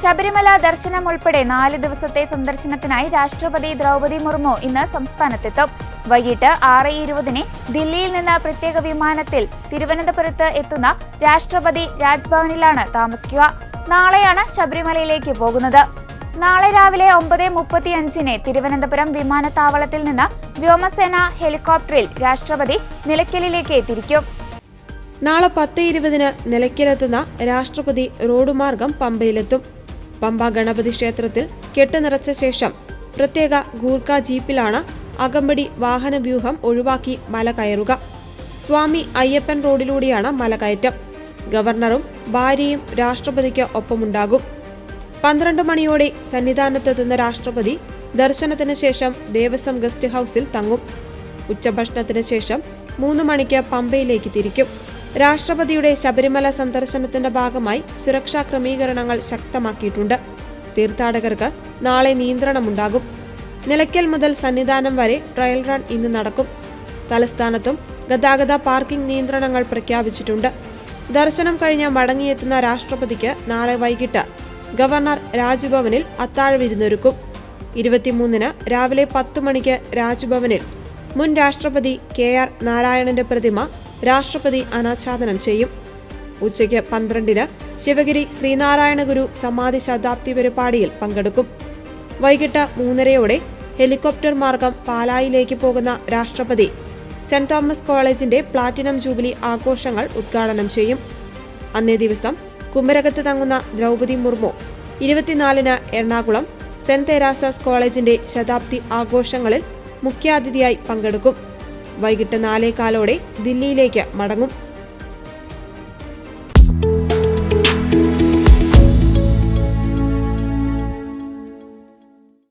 ശബരിമല ദർശനം ഉൾപ്പെടെ 4 ദിവസത്തെ സന്ദർശനത്തിനായി രാഷ്ട്രപതി ദ്രൗപദി മുർമു ഇന്ന് സംസ്ഥാനത്തെത്തും. വൈകിട്ട് 6:20 ദില്ലിയിൽ നിന്ന് പ്രത്യേക വിമാനത്തിൽ തിരുവനന്തപുരത്ത് എത്തുന്ന രാഷ്ട്രപതി രാജ്ഭവനിലാണ് താമസിക്കുക. നാളെയാണ് ശബരിമലയിലേക്ക് പോകുന്നത്. നാളെ രാവിലെ 9:35 തിരുവനന്തപുരം വിമാനത്താവളത്തിൽ നിന്ന് വ്യോമസേന ഹെലികോപ്റ്ററിൽ രാഷ്ട്രപതി നിലയ്ക്കലിലേക്ക് തിരിക്കും. നാളെ 10:20 നിലയ്ക്കലെത്തുന്ന രാഷ്ട്രപതി റോഡ് മാർഗം പമ്പയിലെത്തും. പമ്പ ഗണപതി ക്ഷേത്രത്തിൽ കെട്ടുനിറച്ച ശേഷം പ്രത്യേക ഗൂർഖ ജീപ്പിലാണ് അകമ്പടി വാഹനവ്യൂഹം ഒഴിവാക്കി മല കയറുക. സ്വാമി അയ്യപ്പൻ റോഡിലൂടെയാണ് മലകയറ്റം. ഗവർണറും ഭാര്യയും രാഷ്ട്രപതിക്ക് ഒപ്പമുണ്ടാകും. 12 മണിയോടെ സന്നിധാനത്തെത്തുന്ന രാഷ്ട്രപതി ദർശനത്തിന് ശേഷം ദേവസ്വം ഗസ്റ്റ് ഹൌസിൽ തങ്ങും. ഉച്ചഭക്ഷണത്തിന് ശേഷം 3 മണിക്ക് പമ്പയിലേക്ക് തിരിക്കും. രാഷ്ട്രപതിയുടെ ശബരിമല സന്ദർശനത്തിന്റെ ഭാഗമായി സുരക്ഷാ ക്രമീകരണങ്ങൾ ശക്തമാക്കിയിട്ടുണ്ട്. തീർത്ഥാടകർക്ക് നാളെ നിയന്ത്രണമുണ്ടാകും. നിലയ്ക്കൽ മുതൽ സന്നിധാനം വരെ ട്രയൽ റൺ ഇന്ന് നടക്കും. തലസ്ഥാനത്തും ഗതാഗത പാർക്കിംഗ് നിയന്ത്രണങ്ങൾ പ്രഖ്യാപിച്ചിട്ടുണ്ട്. ദർശനം കഴിഞ്ഞ് മടങ്ങിയെത്തുന്ന രാഷ്ട്രപതിക്ക് നാളെ വൈകിട്ട് ഗവർണർ രാജ്ഭവനിൽ അത്താഴവിരുന്നൊരുക്കും. 23 രാവിലെ 10 മണിക്ക് രാജ്ഭവനിൽ മുൻ രാഷ്ട്രപതി KR നാരായണന്റെ പ്രതിമ രാഷ്ട്രപതി അനാച്ഛാദനം ചെയ്യും. ഉച്ചയ്ക്ക് 12 ശിവഗിരി ശ്രീനാരായണ ഗുരു സമാധി ശതാബ്ദി പരിപാടിയിൽ പങ്കെടുക്കും. വൈകിട്ട് 3:30 ഹെലികോപ്റ്റർ മാർഗം പാലായിലേക്ക് പോകുന്ന രാഷ്ട്രപതി സെന്റ് തോമസ് കോളേജിന്റെ പ്ലാറ്റിനം ജൂബിലി ആഘോഷങ്ങൾ ഉദ്ഘാടനം ചെയ്യും. അന്നേ ദിവസം കുമരകത്ത് തങ്ങുന്ന ദ്രൗപദി മുർമു 24 എറണാകുളം സെന്റ് തെരാസാസ് കോളേജിന്റെ ശതാബ്ദി ആഘോഷങ്ങളിൽ മുഖ്യാതിഥിയായി പങ്കെടുക്കും. വൈകിട്ട് 4:15 ദില്ലിയിലേക്ക് മടങ്ങും.